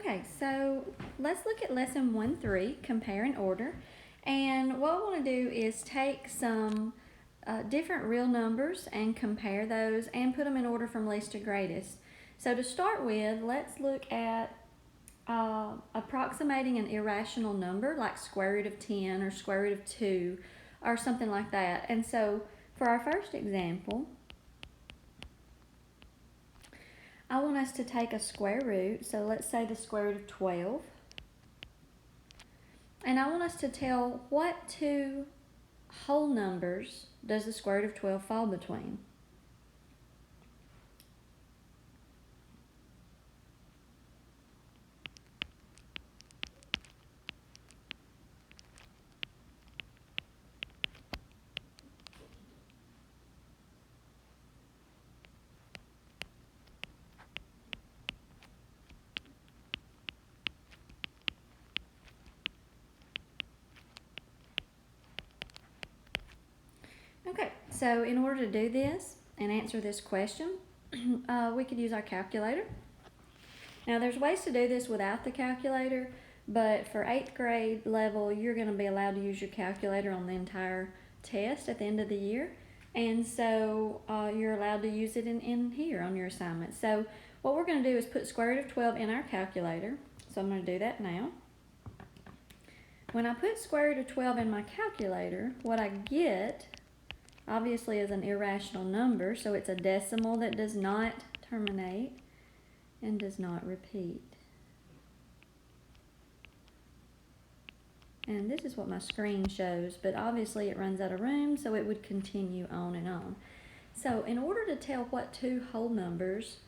Okay, so let's look at lesson 1-3, compare and order. And what I want to do is take some different real numbers and compare those and put them in order from least to greatest. So to start with, let's look at approximating an irrational number like square root of 10 or square root of 2 or something like that. And so for our first example, I want us to take a square root, so let's say the square root of 12, and I want us to tell what two whole numbers does the square root of 12 fall between. Okay, so in order to do this and answer this question, we could use our calculator. Now there's ways to do this without the calculator, but for 8th grade level, you're going to be allowed to use your calculator on the entire test at the end of the year. And so you're allowed to use it in here on your assignment. So what we're going to do is put square root of 12 in our calculator. So I'm going to do that now. When I put square root of 12 in my calculator, what I get obviously is an irrational number, so it's a decimal that does not terminate and does not repeat. And this is what my screen shows, but obviously it runs out of room, so it would continue on and on. So in order to tell what two whole numbers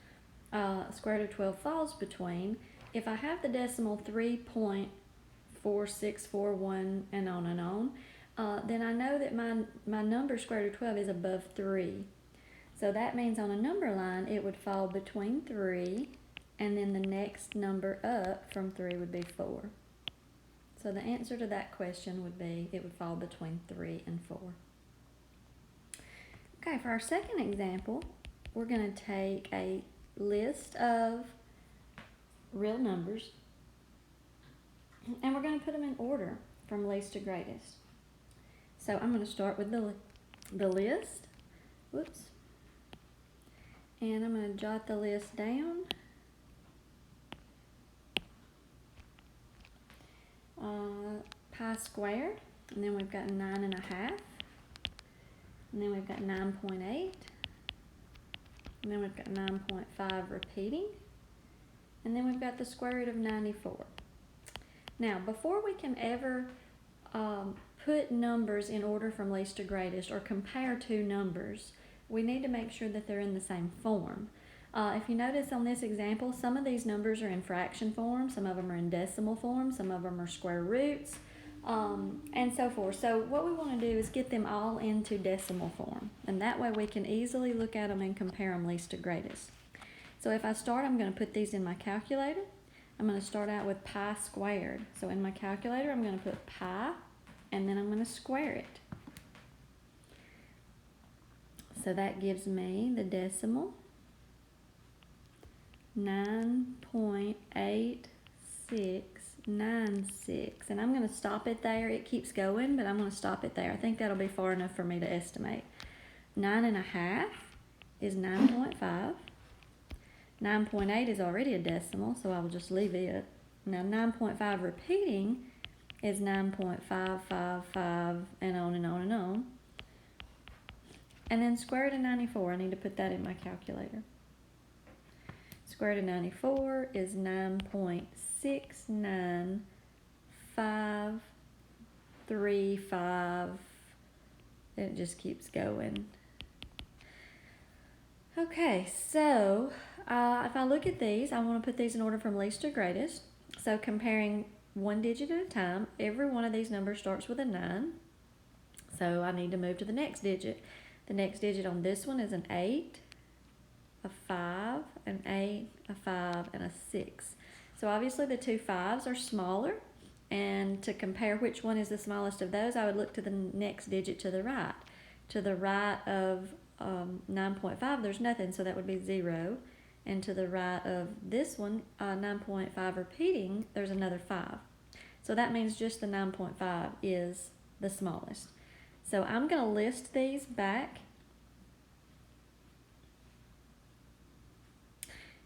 square root of 12 falls between, if I have the decimal 3.4641 and on, then I know that my number square root of 12 is above 3. So that means on a number line it would fall between 3, and then the next number up from 3 would be 4. So the answer to that question would be it would fall between 3 and 4. Okay, for our second example, we're going to take a list of real numbers and we're going to put them in order from least to greatest. So I'm going to start with the list. Whoops. And I'm going to jot the list down. Pi squared, and then we've got 9.5, and then we've got 9.8, and then we've got 9.5 repeating, and then we've got the square root of 94. Now, before we can ever put numbers in order from least to greatest or compare two numbers, we need to make sure that they're in the same form. If you notice on this example, some of these numbers are in fraction form, some of them are in decimal form, some of them are square roots, and so forth. So what we want to do is get them all into decimal form, and that way we can easily look at them and compare them least to greatest. So if I start, I'm going to put these in my calculator. I'm going to start out with pi squared. So in my calculator, I'm going to put pi, and then I'm going to square it. So that gives me the decimal 9.8696, and I'm going to stop it there. It keeps going, but I'm going to stop it there. I think that'll be far enough for me to estimate. 9.5 is 9.5. 9.8 is already a decimal, so I will just leave it. Now 9.5 repeating is 9.555 and on and on and on. And then square root of 94, I need to put that in my calculator. Square root of 94 is 9.69535. It just keeps going. Okay, so if I look at these, I want to put these in order from least to greatest. So comparing one digit at a time, every one of these numbers starts with a 9. So I need to move to the next digit. The next digit on this one is an 8, a 5, an 8, a 5, and a 6. So obviously the two 5s are smaller, and to compare which one is the smallest of those, I would look to the next digit to the right. To the right of 9.5, there's nothing, so that would be 0. And to the right of this one, 9.5 repeating, there's another 5. So that means just the 9.5 is the smallest. So I'm going to list these back.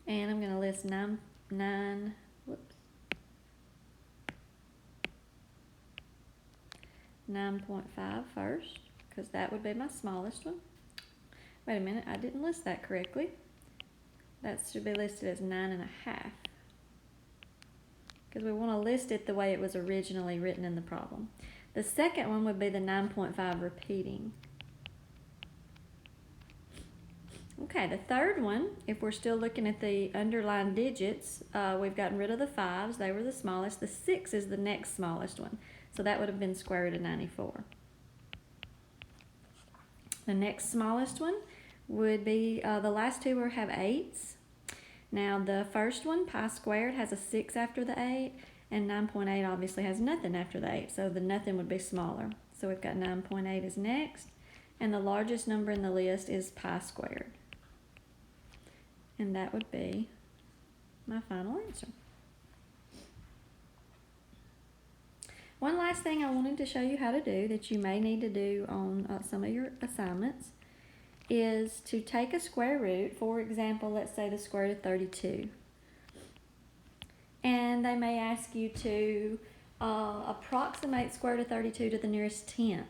And I'm going to list 9.5 first, because that would be my smallest one. Wait a minute, I didn't list that correctly. That should be listed as 9.5, because we want to list it the way it was originally written in the problem. The second one would be the 9.5 repeating. Okay, the third one, if we're still looking at the underlined digits, we've gotten rid of the 5s. They were the smallest. The 6 is the next smallest one. So that would have been square root of 94. The next smallest one would be, the last two have 8s. Now the first one, pi squared, has a 6 after the 8, and 9.8 obviously has nothing after the 8, so the nothing would be smaller. So we've got 9.8 is next, and the largest number in the list is pi squared. And that would be my final answer. One last thing I wanted to show you how to do that you may need to do on some of your assignments is to take a square root. For example, let's say the square root of 32. And they may ask you to approximate square root of 32 to the nearest tenth.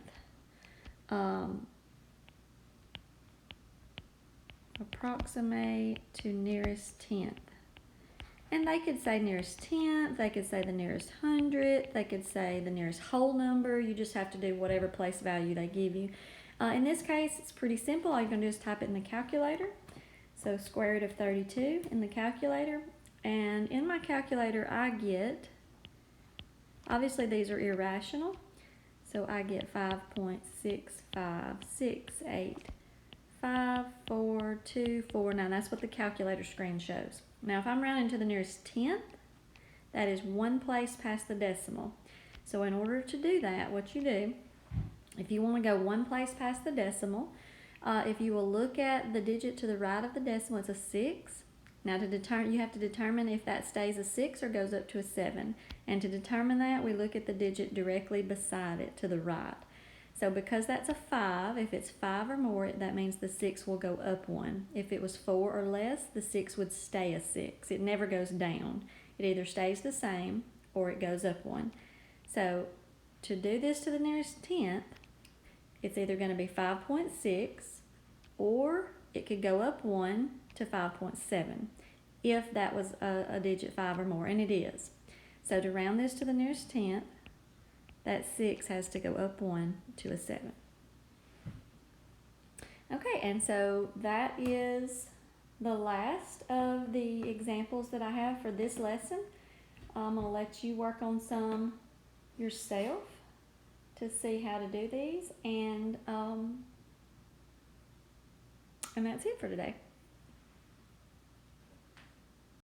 Approximate to nearest tenth. And they could say nearest tenth, they could say the nearest hundredth, they could say the nearest whole number. You just have to do whatever place value they give you. In this case, it's pretty simple. All you're going to do is type it in the calculator. So square root of 32 in the calculator. And in my calculator, I get, obviously these are irrational, so I get 5.656854249. That's what the calculator screen shows. Now, if I'm rounding to the nearest tenth, that is one place past the decimal. So in order to do that, what you do, if you want to go one place past the decimal, if you will look at the digit to the right of the decimal, it's a 6. Now you have to determine if that stays a 6 or goes up to a 7. And to determine that, we look at the digit directly beside it to the right. So because that's a 5, if it's 5 or more, that means the 6 will go up 1. If it was 4 or less, the 6 would stay a 6. It never goes down. It either stays the same or it goes up 1. So to do this to the nearest tenth, it's either going to be 5.6 or it could go up 1 to 5.7 if that was a digit 5 or more, and it is. So to round this to the nearest tenth, that 6 has to go up 1 to a 7. Okay, and so that is the last of the examples that I have for this lesson. I'm going to let you work on some yourself to see how to do these, and that's it for today.